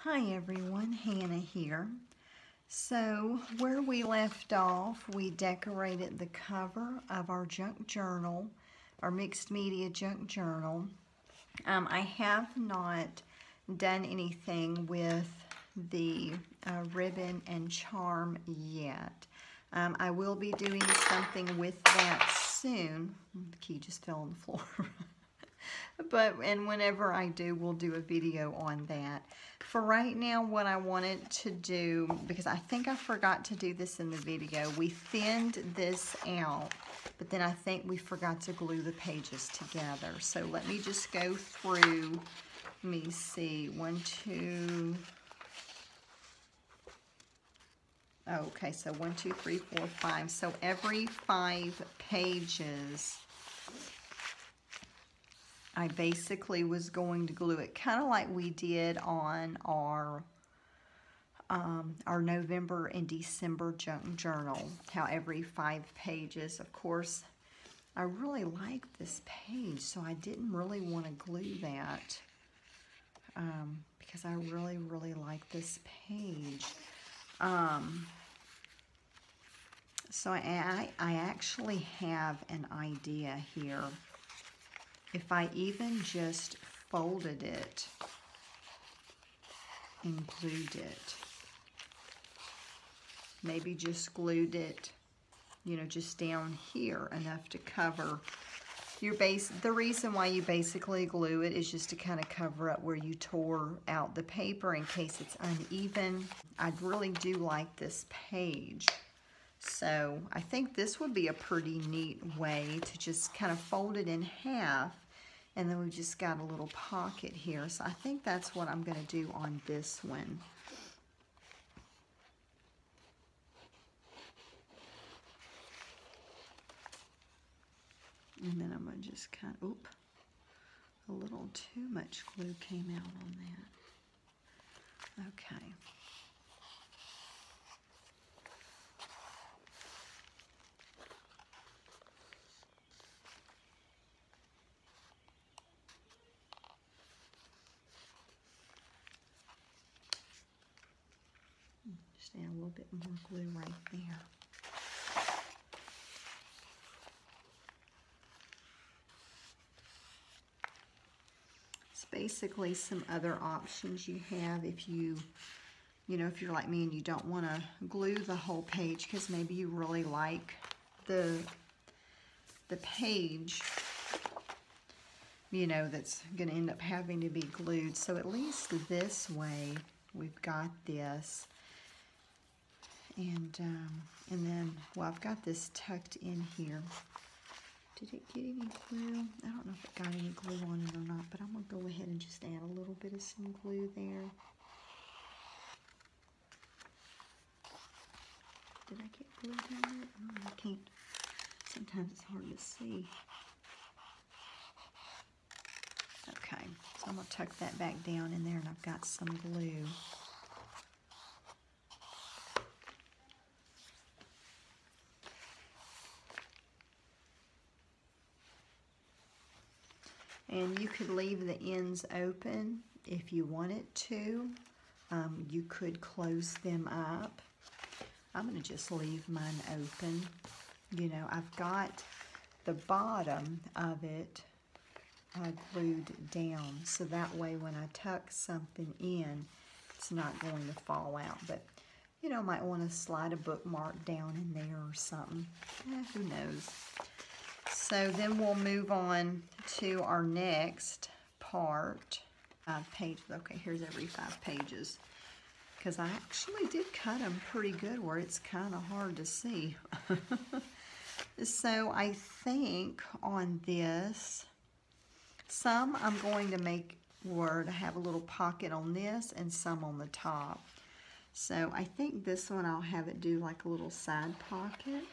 Hi everyone, Hannah here. So where we left off, we decorated the cover of our junk journal, our mixed media junk journal. I have not done anything with the ribbon and charm yet. I will be doing something with that soon. The key just fell on the floor. And whenever I do, we'll do a video on that. For right now, what I wanted to do, because I think I forgot to do this in the video, we thinned this out, but then I think we forgot to glue the pages together. So let me just go through, let me see, 1, 2, okay, so 1, 2, 3, 4, 5. So every 5 pages, I basically was going to glue it kind of like we did on our November and December junk journal, how every 5 pages. Of course, I really like this page, so I didn't really want to glue that because I really, really like this page. So I actually have an idea here. If I even just folded it and glued it, maybe just glued it, you know, just down here enough to cover your base. The reason why you basically glue it is just to kind of cover up where you tore out the paper in case it's uneven. I really do like this page. So I think this would be a pretty neat way to just kind of fold it in half. And then we've just got a little pocket here. So I think that's what I'm going to do on this one. And then I'm going to just kind of, a little too much glue came out on that. Okay. Just add a little bit more glue right there. It's basically some other options you have if you know, if you're like me and you don't want to glue the whole page because maybe you really like the page, you know, that's going to end up having to be glued. So at least this way we've got this. And then, well, I've got this tucked in here. Did it get any glue? I don't know if it got any glue on it or not, but I'm going to go ahead and just add a little bit of some glue there. Did I get glue down there? Oh, I can't. Sometimes it's hard to see. Okay, so I'm going to tuck that back down in there, and I've got some glue. And you could leave the ends open if you wanted to. You could close them up. I'm going to just leave mine open. You know, I've got the bottom of it glued down, so that way when I tuck something in, it's not going to fall out. But, you know, might want to slide a bookmark down in there or something. Who knows? So then we'll move on to our next part. 5 pages. Okay, here's every 5 pages. Because I actually did cut them pretty good where it's kind of hard to see. So I think on this, some I'm going to make where to have a little pocket on this and some on the top. So I think this one I'll have it do like a little side pocket.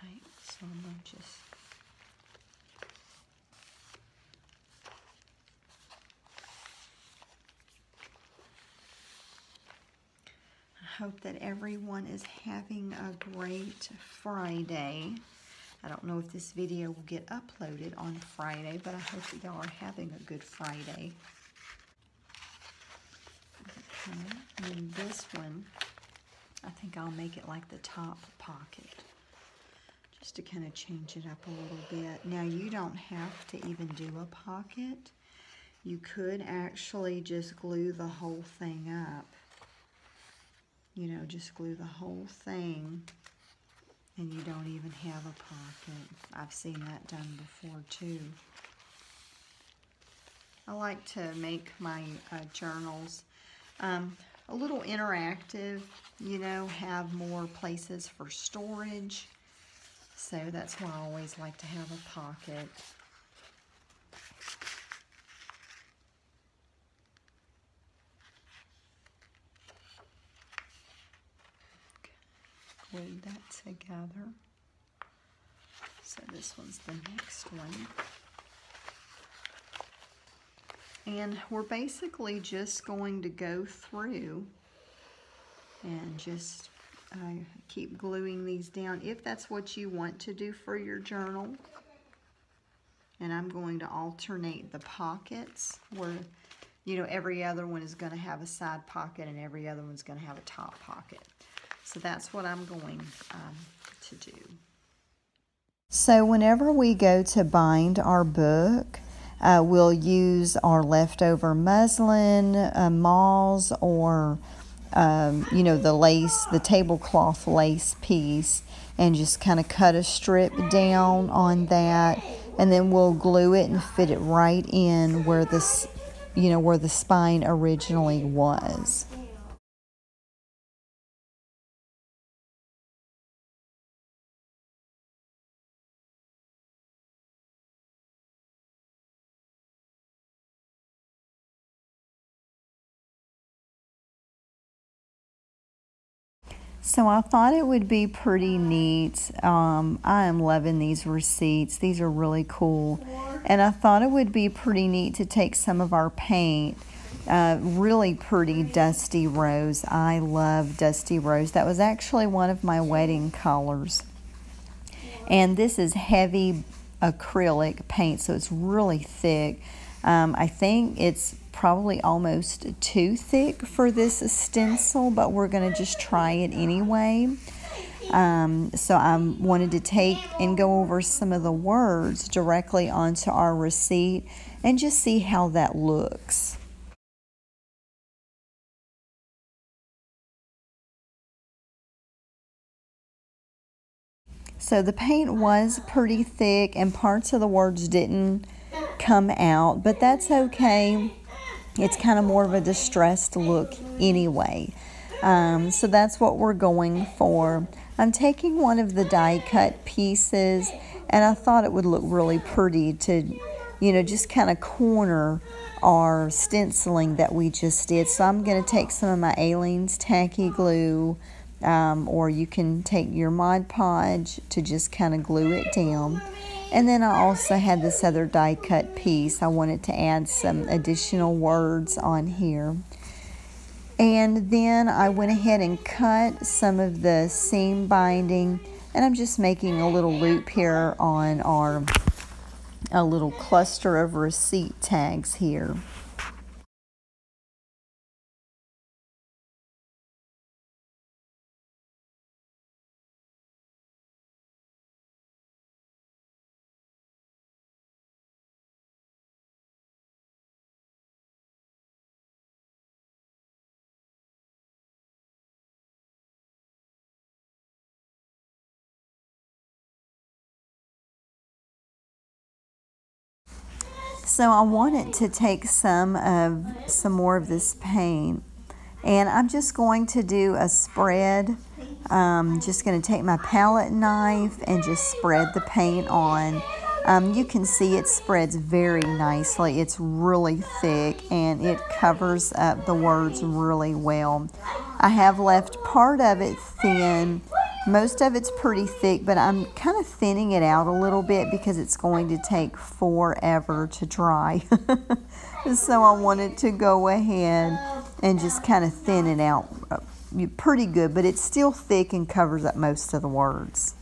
Okay, so I'm going to just hope that everyone is having a great Friday. I don't know if this video will get uploaded on Friday, but I hope that y'all are having a good Friday. Okay, and then this one, I think I'll make it like the top pocket, just to kind of change it up a little bit. Now, you don't have to even do a pocket. You could actually just glue the whole thing up. You know, just glue the whole thing, and you don't even have a pocket. I've seen that done before too. I like to make my journals a little interactive, you know, have more places for storage. So that's why I always like to have a pocket. Glue that together. So this one's the next one. And we're basically just going to go through and just keep gluing these down if that's what you want to do for your journal. And I'm going to alternate the pockets where, you know, every other one is going to have a side pocket and every other one's going to have a top pocket. So that's what I'm going to do. So whenever we go to bind our book, we'll use our leftover muslin, moss, or you know, the lace, the tablecloth lace piece, and just kind of cut a strip down on that, and then we'll glue it and fit it right in where this, you know, where the spine originally was. So I thought it would be pretty neat. I am loving these receipts. These are really cool. And I thought it would be pretty neat to take some of our paint, really pretty dusty rose. I love dusty rose. That was actually one of my wedding colors. And this is heavy acrylic paint, so it's really thick. I think it's probably almost too thick for this stencil, but we're going to just try it anyway. So I wanted to take and go over some of the words directly onto our receipt and just see how that looks. So the paint was pretty thick and parts of the words didn't come out, but that's okay. It's kind of more of a distressed look anyway. So that's what we're going for. I'm taking one of the die cut pieces, and I thought it would look really pretty to, you know, just kind of corner our stenciling that we just did. So I'm going to take some of my Aleene's tacky glue, or you can take your Mod Podge to just kind of glue it down. And then I also had this other die cut piece. I wanted to add some additional words on here. And then I went ahead and cut some of the seam binding, and I'm just making a little loop here on a little cluster of receipt tags here. So I wanted to take some more of this paint, and I'm just going to do a spread. Just going to take my palette knife and just spread the paint on. You can see it spreads very nicely. It's really thick and it covers up the words really well. I have left part of it thin. Most of it's pretty thick, but I'm kind of thinning it out a little bit because it's going to take forever to dry. So I wanted to go ahead and just kind of thin it out pretty good, but it's still thick and covers up most of the words.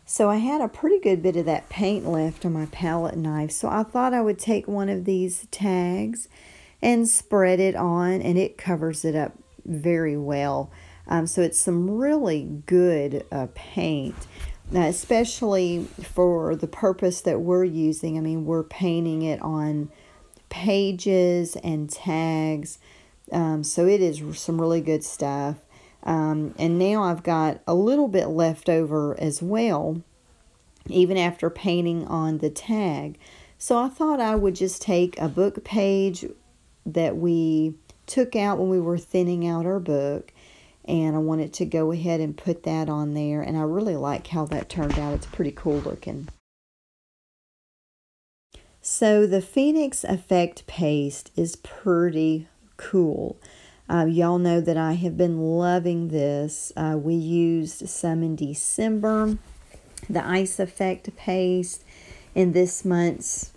So I had a pretty good bit of that paint left on my palette knife, so I thought I would take one of these tags and spread it on, and it covers it up very well. So it's some really good paint, especially for the purpose that we're using. I mean, we're painting it on pages and tags, so it is some really good stuff. And now I've got a little bit left over as well, even after painting on the tag. So I thought I would just take a book page that we took out when we were thinning out our book, and I wanted to go ahead and put that on there, and I really like how that turned out. It's pretty cool looking. So the Phoenix Effect paste is pretty cool. Y'all know that I have been loving this. We used some in December, the Ice Effect paste. In this month's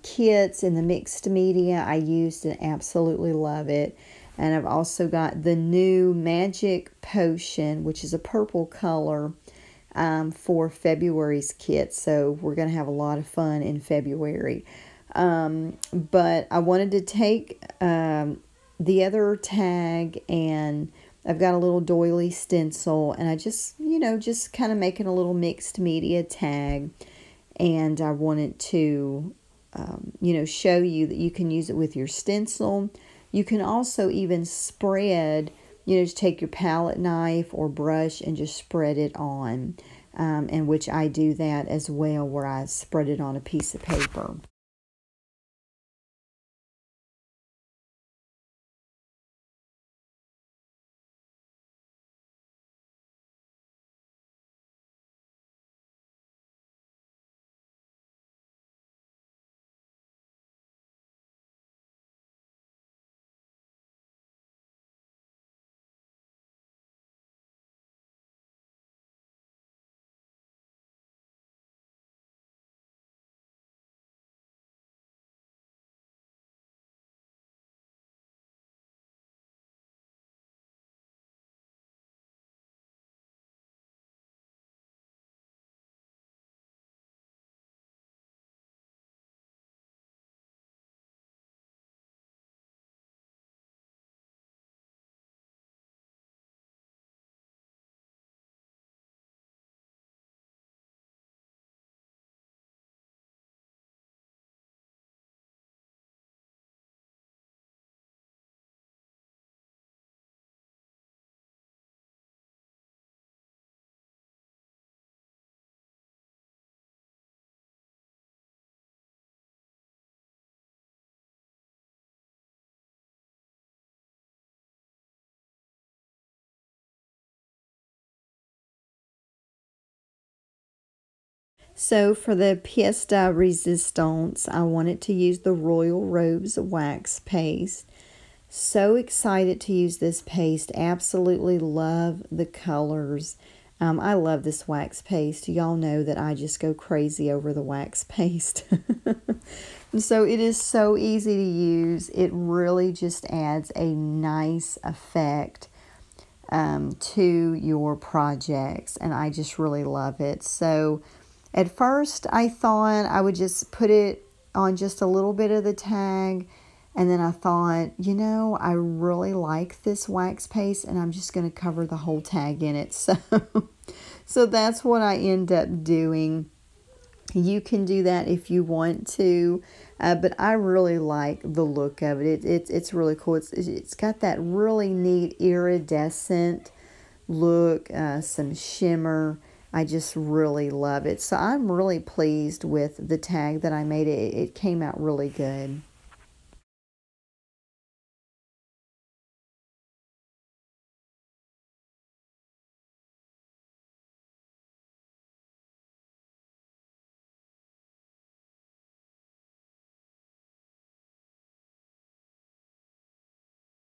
kits in the mixed media, I used and absolutely love it. And I've also got the new Magic Potion, which is a purple color, for February's kit. So we're going to have a lot of fun in February. But I wanted to take the other tag, and I've got a little doily stencil, and I just, just kind of making a little mixed media tag. And I wanted to, show you that you can use it with your stencil. You can also even spread, just take your palette knife or brush and just spread it on. And which I do that as well, where I spread it on a piece of paper. So for the pièce de résistance, I wanted to use the Royal Rose wax paste. So excited to use this paste. Absolutely love the colors. I love this wax paste. Y'all know that I just go crazy over the wax paste. So it is so easy to use. It really just adds a nice effect to your projects, and I just really love it. So at first I thought I would just put it on just a little bit of the tag, and then I thought, I really like this wax paste, and I'm just going to cover the whole tag in it. So that's what I end up doing. You can do that if you want to, but I really like the look of it. It's really cool. It's got that really neat iridescent look, some shimmer. I just really love it. So I'm really pleased with the tag that I made. It came out really good.